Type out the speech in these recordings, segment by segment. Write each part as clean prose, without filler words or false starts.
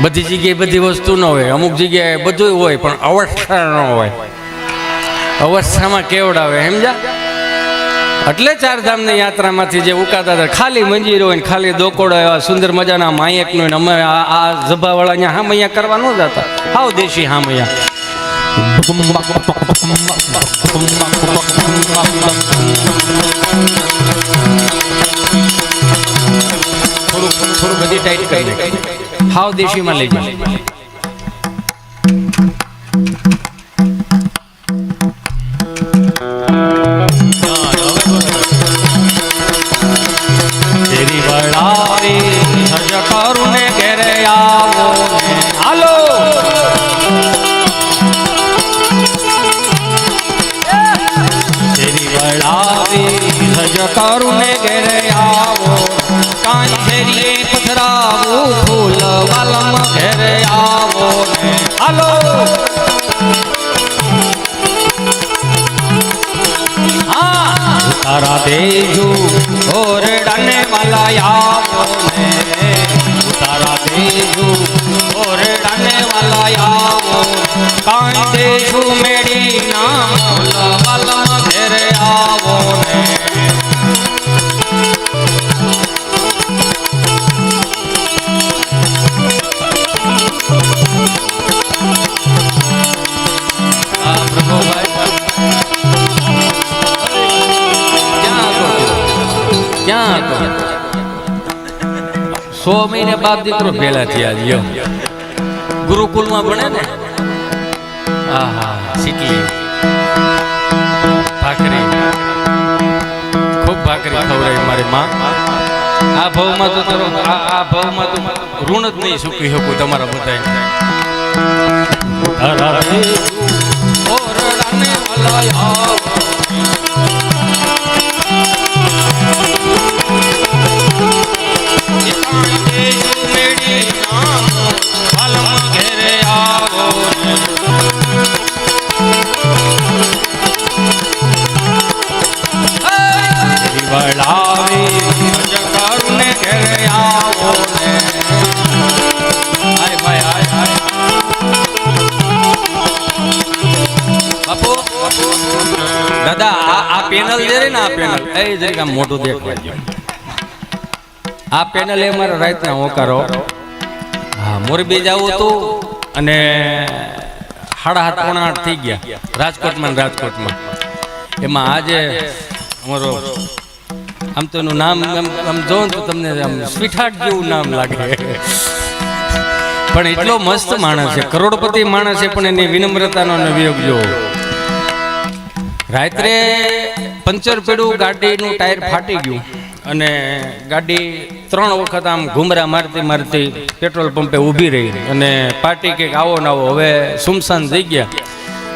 બધી જગ્યાએ બધી વસ્તુ ન હોય, અમુક જગ્યાએ બધું હોય પણ અવસ્થા ન હોય. અવસ્થામાં કેવડાવે, સમજા? એટલે ચારધામની યાત્રામાંથી જે ઉકાતા હતા ખાલી મંજીર હોય ને ખાલી દોકોડો એવા સુંદર મજાના માયકનો ને અમે આ જભાવાળા અહીંયા હામૈયા કરવા ન જતા, હાવ દેશી હામૈયા. થોડું બધી ટાઈટ કરી હાવ દેશીમાં લઈ જાય. કરુને ઘેરે આવો કાંઈ ઘેરી પથરાવું ફૂલ વાલમ ઘેરે આવો ને હાલો. હા તારા દેજુ ઓરડાને વાલા આવો ને તારા દેજુ ઓરડાને વાલા આવો કાંઈ દેજુ મેડી ના ફૂલ વાલમ ઘેરે આવો ને. ક્યાં હતો? 100 મહિને બાપ દીકરો ભેળા થયા. ગુરુકુલમાં ભણે ને. હા હા, શીખલી ભાખરી, ખૂબ ભાખરી ખવડાવી મારી માં. આ ભાવમાં તો તારો આ ભાવમાં તો ઋણ જ નહીં ચૂકી શકું તમારા બધા. દાદા આ પેનલ જે રે ને, આ પેનલ એ જરીક આમ મોટું દેખાય. આ પેનલ એ મારા રાતના હોકારો. હા, મોરબી જવું હતું અને 7:30 પોણા 8 થઈ ગયા રાજકોટમાં. એમાં આજે અમારો આમ તો એનું નામ આમ જો તો તમને આમ સ્વીટહાર્ટ જેવું નામ લાગે, પણ એટલો મસ્ત માણસ છે, કરોડપતિ માણસ છે, પણ એની વિનમ્રતાનો વિયોગ જો. રાત્રે પંચર પડ્યું, ગાડીનું ટાયર ફાટી ગયું અને ગાડી 3 વખત આમ ઘુમરા મારતી પેટ્રોલ પંપે ઊભી રહી અને પાર્ટી કે આવો ને આવો, હવે સુમસાન થઈ ગયા.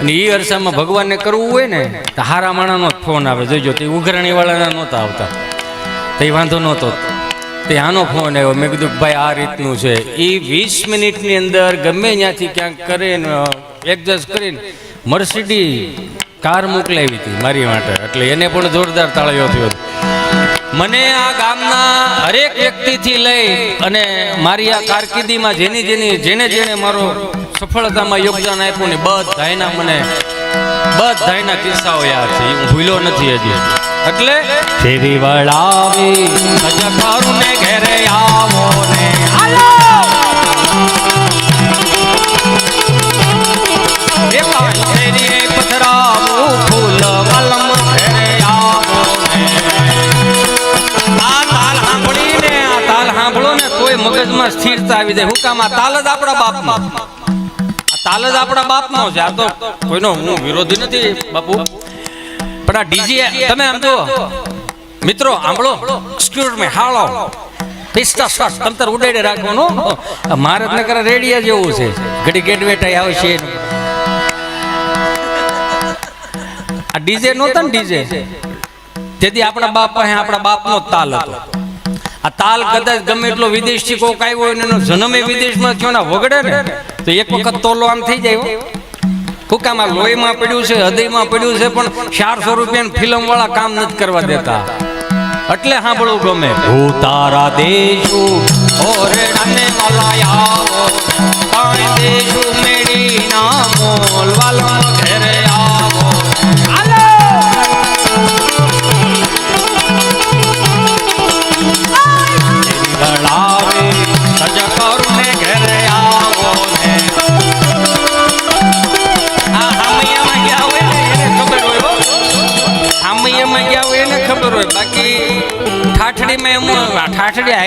અને એ અરસામાં ભગવાનને કરવું હોય ને તો હારા માણાનો જ ફોન આવે. જોઈજો તે ઉઘરાણી વાળાના નહોતા આવતા, તે વાંધો નહોતો. તે આનો ફોન આવ્યો. મેં કીધું ભાઈ આ રીતનું છે. એ 20 મિનિટની અંદર ગમે ત્યાંથી ક્યાંક કરીને એડજસ્ટ કરીને મર્સિડીઝ કાર મોકલાવી હતી મારી માટે. એટલે એને પણ જોરદાર તાળીઓ થયો. મને આ ગામના હરેક વ્યક્તિથી લઈ અને મારી આ કારકિર્દીમાં જેને મારો સફળતામાં યોગદાન આપ્યું ને બધાના કિસ્સાઓ યાદ છે, હું ભૂલ્યો નથી હજી. એટલે ફેરી વળાવી સજકારુને ઘેરે આવો ને હાલો. પથરાવું ફૂલ વાલમ ઘેરે આવો ને. આ તાલ સાંભળીને, આ તાલ સાંભળો ને તોય મગજમાં સ્થિરતા આવી જાય. હું કામ? આ તાલ જ આપણા બાપમાં, આ તાલ જ આપણા બાપનો છે. આ તો કોઈનો હું વિરોધી નથી બાપુ, પણ આ ડીજે તમે આમ જો મિત્રો સાંભળો, સ્ક્યુર મે હાલો પિસ્તા શોટ તમતર ઉડાડી રાખવાનું. મારે જ નકર રેડિયા જેવું છે, ઘડી ગેટવેટાઈ આવશે. આ ડીજે નહોતા ને, ડીજે તેથી આપણા બાપ પાસે આપણા બાપનો જ તાલ હતો. આ તાલ કદાચ ગમે એટલો વિદેશથી કોક આવ્યો હોય ને એનો જન્મ વિદેશમાં થયો ને વગડે ને તો એક વખત તોલો આમ થઈ જાય. હુકામાં લોહીમાં પડ્યું છે, હૃદયમાં પડ્યું છે, પણ 400 રૂપિયાની ફિલ્મ વાળા કામ નથી કરવા દેતા. એટલે સાંભળવું ગમે. હું તારા દેશુ ઓરડાને વાલા આવો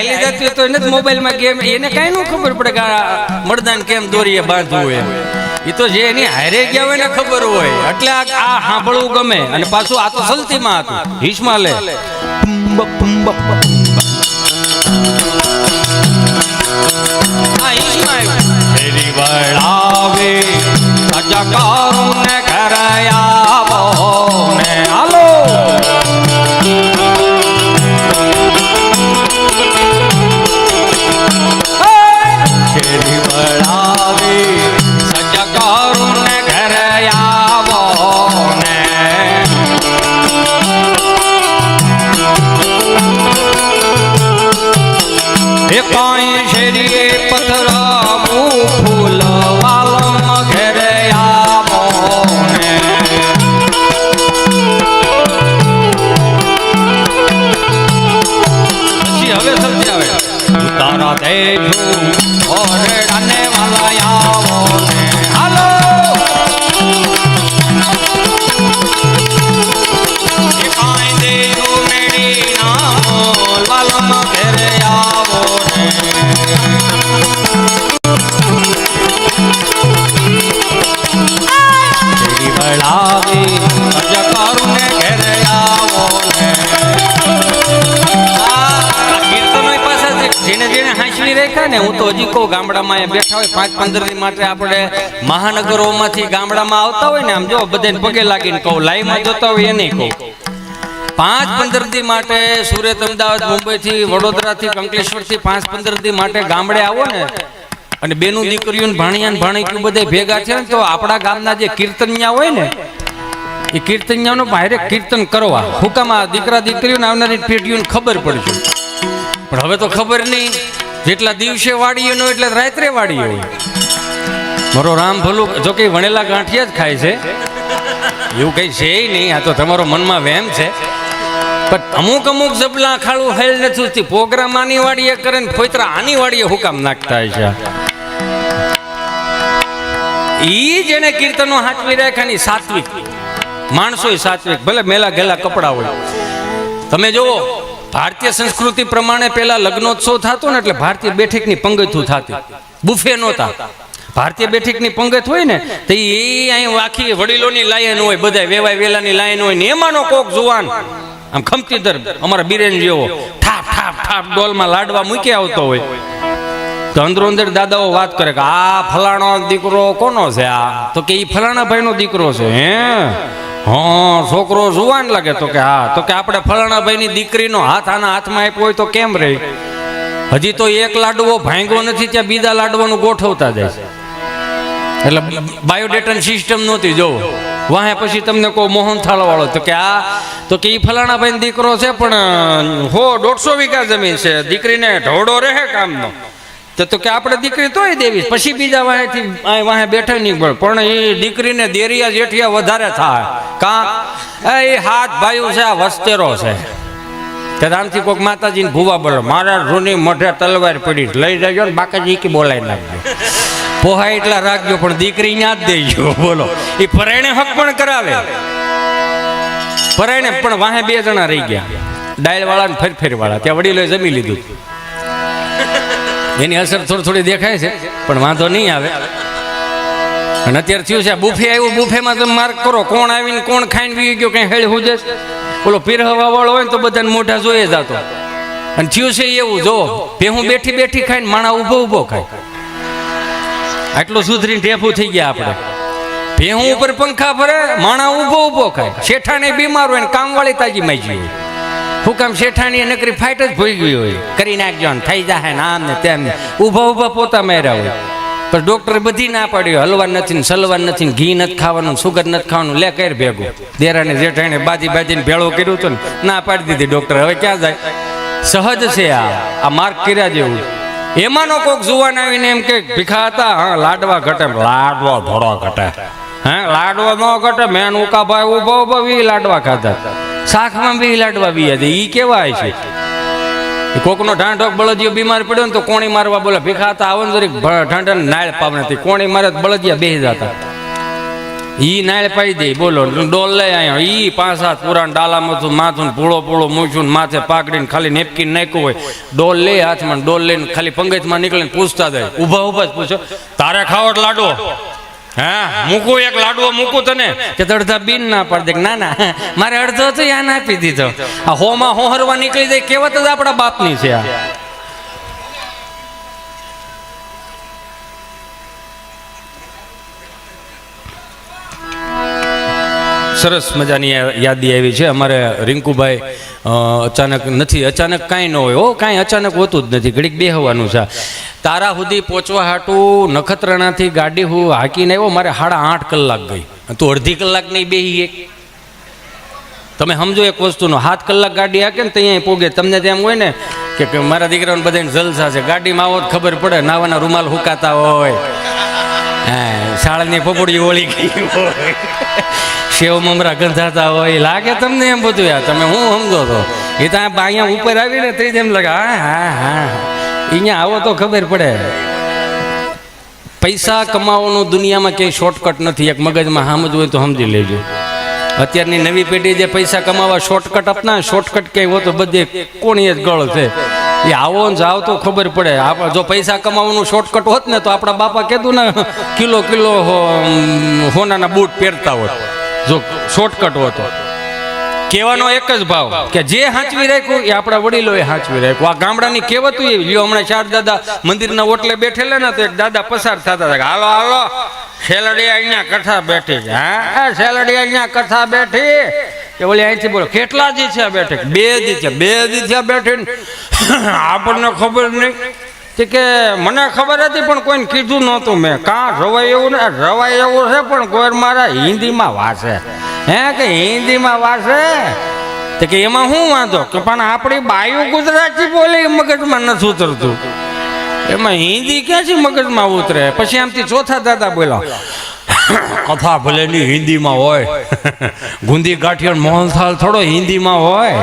હાલી જતી હોય તો એને જ મોબાઈલમાં ગેમ, એને કાંઈ ન ખબર પડે કે આ મરદાન કેમ દોરીએ બાંધવું હોય. એ તો જે એની હારે ગયા હોય ને ખબર હોય, એટલે આ સાંભળવું ગમે. અને પાછું આ તો સલતીમાં હતું, હિસમાં લે ને. હું તો હજી કહું, ગામડામાં બેઠા હોય 5-15 દી માટે આપણે મહાનગરોમાંથી ગામડામાં આવતા હોય ને, આમ જો બધાને પગે લાગીને કહું, લાઈવમાં જોતા હોય એને કહું, 5-15 દી માટે સુરત, અમદાવાદ, મુંબઈથી, વડોદરાથી, કંકલેશ્વરથી 5-15 દી માટે ગામડે આવો ને, અને બેનું દીકરીઓ ભાણિયા ભાણીક્યું બધા ભેગા છે ને, તો આપણા ગામના જે કીર્તનિયા હોય ને, એ કીર્તનિયાનો બહાર કીર્તન કરવા હુકામાં દીકરા દીકરીઓને આવનારી પેઢીઓને ખબર પડશે. પણ હવે તો ખબર નહીં, જેટલા દિવસે વાડીએ નો એટલે રાત્રે વાડીએ હોય. મારો રામ ભલું જો કે વણેલા ગાંઠિયા જ ખાય છે, એવું કઈ છે નહીં, આ તો તમારો મનમાં વહેમ છે. પણ અમુક જબલા ખાડું હેલ નથી, પ્રોગ્રામ આની વાડીએ કરે ને ફોતરા આની વાડીએ હુકામ નાખતા છે. ઈ જેને કીર્તનો હાચવી રાખ્યા સાત્વિક માણસો, સાત્વિક, ભલે મેલા ગેલા કપડા હોય. તમે જુઓ, ભારતીય સંસ્કૃતિ પ્રમાણે પેલા લગ્નોત્સવ થતો ને એટલે ભારતીય બેઠકની પંગતું થતી, બુફે નહોતા. ભારતીય બેઠકની પંગત હોય ને તો એ અહીં આખી વડીલોની લાઈન હોય, બધા વેવાય વેલાની લાઈન હોય ને, એમાંનો કોક જુવાન આમ ખમતીદર અમારા બિરેન જેવો ઠાપ ઠાપ ઠાપ ડોલમાં લાડવા મૂકી આવતો હોય. તો અંદરો અંદર દાદાઓ વાત કરે કે આ ફલાણો દીકરો કોનો છે, આ તો કે ઈ ફલાણા ભાઈનો દીકરો છે. હે હા, છોકરો જુવાન લાગે, તો કે હા, તો કે આપણે ફલાણા ભાઈની દીકરીનો હાથ આના હાથમાં આપ્યો હોય તો કેમ રહી? હજી તો એક લાડવો ભાંગ્યો નથી, ત્યાં બીજા લાડવાનું ગોઠવતા જાય છે. એટલે બાયોડેટાની સિસ્ટમ નહોતી. જોવો વાહે પછી તમને કહો મોહન થાળ વાળો, તો કે આ તો કે ઈ ફલાણા ભાઈનો દીકરો છે, પણ 100-150 વીઘા જમીન છે, દીકરીને ઢોળો રહે કામનો, તો કે આપણે દીકરી તોય દેવી, પછી બીજા વાહેથી વાહે બેઠા નહીં પડે. પણ એ દીકરીને દેરિયા જેઠિયા વધારે થાય. કા એ હાથ ભાઈઓ છે, આ વસ્તેરો છે. ત્યારે આમથી કોઈક માતાજીને ભૂવા બોલો, મારા રૂની મોઢે તલવાર પડી, લઈ જજો ને બાકાજી કી બોલાવી નાખજો, પોહાય એટલા રાખજો, પણ દીકરી ન્યા જ દેજો. બોલો, એ પરાયણે હક પણ કરાવે, પરાયણે પણ વાહે 2 જણા રહી ગયા, ડાયલ વાળા ને ફેર વાળા. ત્યાં વડીલોએ જમી લીધું. એની અસર થોડી દેખાય છે, પણ વાંધો નહીં આવે. અને અત્યારે થયું છે બુફે આવ્યું, બુફેમાં તમે માર્ક કરો, કોણ આવીને કોણ ખાઈને વી ગયો, કઈ હેળ હું જશે. ઓલો પીરહવા વાળો હોય ને તો બધાને મોઢા જોઈએ જતો. અને થયું છે એવું, જો ભેહું બેઠી બેઠી ખાઈને માણા ઊભો ખાય. આટલું સુધરીને ઢેફું થઈ ગયા આપણે. ભેહું ઉપર પંખા ફરે, માણા ઊભો ખાય. શેઠાને બીમાર હોય ને કામવાળી તાજી માજી હોય. હું કામ શેઠાણી નકરી ફાઇટ જ ભોઈ ગઈ હોય, કરી નાખજો ને થઈ જાય ને આમ ને તેમ ને, ઊભા પોતા માર્યા હોય. પણ ડોક્ટરે બધી ના પાડી, હલવા નથી ને સલવા નથી ને ઘી નથી ખાવાનું, સુગર નથી ખાવાનું, લે કર ભેગું. દેરાને જેઠાણે બાજીને ભેળો કર્યું હતું ને, ના પાડી દીધી ડોક્ટર. હવે ક્યાં જાય? સહજ છે આ માર્ક કર્યા જેવું. એમાંનો કોક જુવાન આવીને એમ કે ભીખા હતા, હા લાડવા ઘટે, લાડવા થોડો ઘટે, હા લાડવા ન ઘટે, મેન ઉકા ભાઈ ઉભો 20 લાડવા ખાધા, શાકમાં 20 લાડવા બીયા છે. ઈ કેવાય છે? કોકનો ઢાંઢોક બળદિયો બીમાર પડ્યો ને તો કોણી મારવા બોલે, ભીખા હતા આવો ને જરીક ઢાંઢાને નાળ પાવ નથી, કોણી મારે બળદિયા બેસી જતા. ઈ નાળ પાઈ દે, બોલો ડોલ લઈ આવ્યો, ઈ 5-7 પુરાણ ડાલામાં માથું પૂળો પૂળો મૂછું માથે પાકડીને ખાલી નેપકીન નાખ્યું હોય, ડોલ લે હાથમાં, ડોલ લઈને ખાલી પંગજમાં નીકળીને પૂછતા જાય, ઊભા ઊભા જ પૂછો, તારે ખાવટ લાડવો? હા મૂકું એક લાડવો મૂકું તને? કે અડધા બીન ના પાડી દે, ના ના મારે અડધો હતો યાન આપી દીધો. આ હોમાં હોહરવા નીકળી જાય કહેવત જ આપણા બાપની છે આ. સરસ મજાની યાદી આવી છે. અમારે રિંકુભાઈ અચાનક નથી, અચાનક કાંઈ ન હોય, હો કાંઈ અચાનક હોતું જ નથી, ઘડીક બેહવાનું છે. તારા સુધી પહોંચવા હાટું નખત્રાણાથી ગાડી હું હાંકીને આવ્યો, મારે 8.5 કલાક ગઈ. તું અડધી કલાક નહીં બેહી એક? તમે સમજો એક વસ્તુનો, 7 કલાક ગાડી હાકે ને ત્યાં પોગે. તમને તેમ હોય ને કે મારા દીકરાઓને બધાને જલસા છે, ગાડીમાં આવો જ ખબર પડે, નાવાના રૂમાલ હુકાતા હોય, હા શાળાની પપોડી ઓળી ગઈ હોય, સેવ મમરા ગંધાતા હોય, લાગે તમને એમ બધું. યાર તમે હું સમજો છો એ તો અહીંયા ઉપર આવીને તે જ એમ લાગે હા હા હા અહીંયા આવો તો ખબર પડે. પૈસા કમાવાનું દુનિયામાં ક્યાંય શોર્ટકટ નથી, એક મગજમાં સમજવું હોય તો સમજી લેજો. અત્યારની નવી પેઢી જે પૈસા કમાવા શોર્ટકટ અપના, શોર્ટકટ ક્યાંય હોય તો બધે કોણી જ ગળ છે. એ આવો ને જાવ તો ખબર પડે. જો પૈસા કમાવાનું શોર્ટકટ હોત ને તો આપણા બાપા કીધું ને કિલો હોનાના બૂટ પહેરતા હોત. જો શોર્ટકટ હોતો, કહેવાનો એક જ ભાવ કે જે હાંચવી રાખ્યું એ આપણા વડીલોએ હાંચવી રાખ્યું. આ ગામડાની કહેવત એવી લ્યો. હમણાં 4 દાદા મંદિરના ઓટલે બેઠેલા ને તો એક દાદા પસાર થતા હતા, હાલો હાલો શેલડી અહીંયા કથા બેઠી છે. હા શેલડી અહીંયા કથા બેઠી કે ઓલી અહીંથી બોલો કેટલા દી છે બેઠી? 2 દી છે. 2 દી છે બેઠી, આપણને ખબર નહીં કે મને ખબર હતી પણ કોઈને કીધું નહોતું મેં. કાં રવાય એવું ને રવાય એવું છે પણ કોઈ મારા હિન્દીમાં વાસે, હે કે હિન્દીમાં વાસે તો કે એમાં શું વાંધો? કે પણ આપણી બાયું ગુજરાતી બોલે મગજમાં નથી ઉતરતું, એમાં હિન્દી ક્યાંથી મગજમાં ઉતરે? પછી આમથી ચોથા દાદા બોલા, કથા ભલેની હિન્દીમાં હોય, ગુંદી ગાંઠિયા મોહનથાળ થોડો હિન્દીમાં હોય,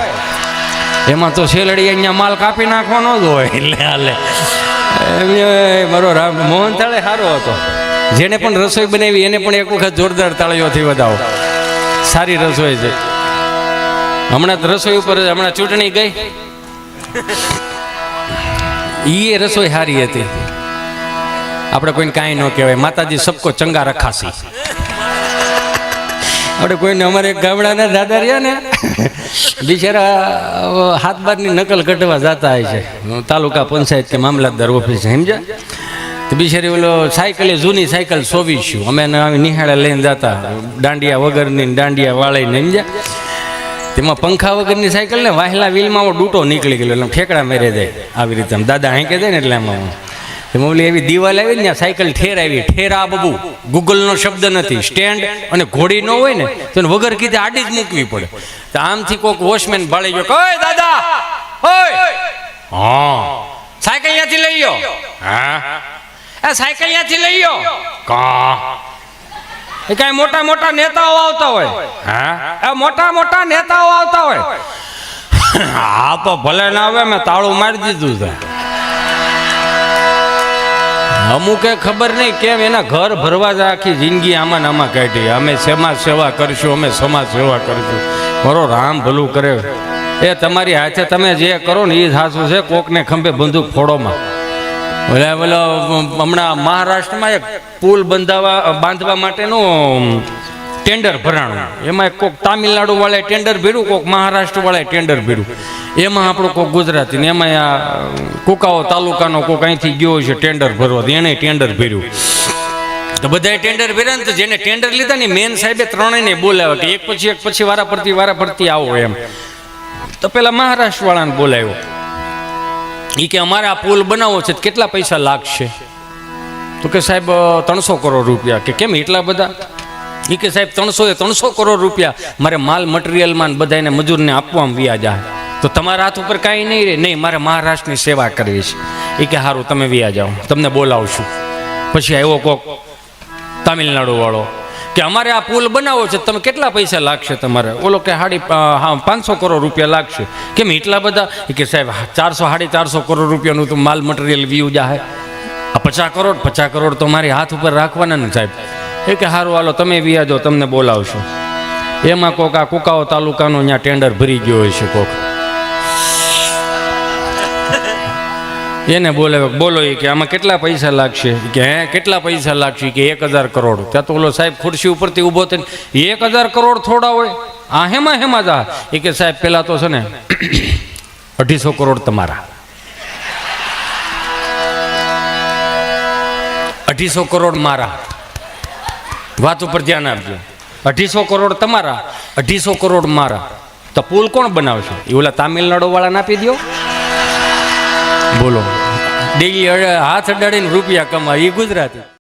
એમાં તો શેલડી અહીંયા માલ કાપી નાખવાનો જ હોય. એટલે હાલે મારો મોહનથાળ સારો હતો. જેને પણ રસોઈ બનાવી એને પણ એક વખત જોરદાર તાળીઓથી વધાવો. સારી રસોઈ છે. હમણાં રસોઈ ઉપર હમણાં ચૂંટણી ગઈ, એ રસોઈ સારી હતી. આપણે કોઈને કાંઈ ન કહેવાય, માતાજી સબકો ચંગા રખાશી. આપણે કોઈને અમારે ગામડાના દાદા રહ્યા ને બિચારા 7-12ની નકલ કઢવા જતા હોય છે તાલુકા પંચાયત કે મામલતદાર ઓફિસ, સમજ્યા? તો બિચારી ઓલો સાયકલ, જૂની સાયકલ 24 અમે નિહાળે લઈને જતા, દાંડિયા વગરની દાંડિયા વાળીને, સમજ્યા? તેમાં પંખા વગરની સાયકલ ને વાહેલા વ્હીલમાં ડૂટો નીકળી ગયેલો, એટલે ઠેકડા મેરે જાય આવી રીતે. આમ દાદા હાંકે જાય ને એટલે આમાં ઓલી એવી દિવાલ આવી ને સાયકલ ઠેર આવી. ઠેરા બબુ ગૂગલનો શબ્દ નથી. સ્ટેન્ડ અને ઘોડી ન હોય ને તો વગર કીધે આડી જ મૂકવી પડે. તો આમથી કોઈક વોચમેન ભાળી ગયો, ઓય દાદા ઓય, હા સાયકલ અહીંયાથી લઈ ગયો, હા આ સાયકલ અહીંયાથી લઈ ગયો, કા એ કાંઈ મોટા મોટા નેતાઓ આવતા હોય, હા મોટા મોટા નેતાઓ આવતા હોય, હા તો ભલે ના આવે, મેં તાળું મારી દીધું છે. અમુકે ખબર નહીં કેમ એના ઘર ભરવા જ આખી જિંદગી આમાં આમાં કાઢી. અમે સમાજ સેવા કરશું, અમે સમાજ સેવા કરશું. મારો રામ ભલું કરે. એ તમારી હાથે તમે જે કરો ને એ સાચું છે. કોકને ખંભે બંદૂક ફોડોમાં બોલો હમણાં મહારાષ્ટ્રમાં એક પુલ બાંધવા માટેનું ટેન્ડર ભરાણું. એમાં કોક તામિલનાડુ વાળાએ ટેન્ડર ભર્યું, કોક મહારાષ્ટ્ર વાળાએ ટેન્ડર ભર્યું. એમાં આપણું કોક ગુજરાતી ને એમાં આ કુકાઓ તાલુકાનો કોક અહીંથી ગયો છે ટેન્ડર ભરવા, એને ટેન્ડર ભર્યું. તો બધાએ ટેન્ડર ભર્યા ને તો જેને ટેન્ડર લીધા ને મેન સાહેબે ત્રણેયને બોલાવ્યા કે એક પછી વારા પરથી આવો એમ. તો પેલા મહારાષ્ટ્ર વાળાને બોલાવ્યો. એ કે અમારે આ પુલ બનાવવો છે, કેટલા પૈસા લાગશે? તો કે સાહેબ 300 કરોડ રૂપિયા. કે કેમ એટલા બધા? એ કે સાહેબ 300 કરોડ રૂપિયા મારે માલ મટીરિયલમાં બધાને મજૂરને આપવામાં વ્યાજ જાય. તો તમારા હાથ ઉપર કાંઈ નહીં રહે? નહીં, મારે મહારાષ્ટ્રની સેવા કરવી છે. એ કે સારું તમે વ્યા જાઓ, તમને બોલાવશું. પછી આવ્યો કોક તામિલનાડુ વાળો કે અમારે આ પુલ બનાવવો છે, તમે કેટલા પૈસા લાગશે તમારે? ઓલો કે 500 કરોડ રૂપિયા લાગશે. કેમ એટલા બધા? એ કે સાહેબ 400-450 કરોડ રૂપિયાનું તો માલ મટીરિયલ વ્યૂ જાય. આ 50 કરોડ તો મારી હાથ ઉપર રાખવાના ને સાહેબ. એ કે સારું હાલો તમે વ્યાજો તમને બોલાવશો. એમાં કોક આ કુકાઓ તાલુકાનો ત્યાં ટેન્ડર ભરી ગયો હોય છે કોક, એને બોલાવે, બોલો એ કે આમાં કેટલા પૈસા લાગશે? કે હે કેટલા પૈસા લાગશે? કે 1000 કરોડ. ત્યાં તો ઓલો સાહેબ ખુરશી ઉપરથી ઊભો થઈને 1000 કરોડ થોડા હોય, આ હેમાં જા. એ કે સાહેબ પેલા તો છે ને 250 કરોડ તમારા, 250 કરોડ મારા. વાત ઉપર ધ્યાન આપજો. 250 કરોડ તમારા, 250 કરોડ મારા. તો પુલ કોણ બનાવશે? એ ઓલા તામિલનાડુ વાળા આપી દો. બોલો, ડેલી હાથ અડાડીને રૂપિયા કમાય એ ગુજરાતી.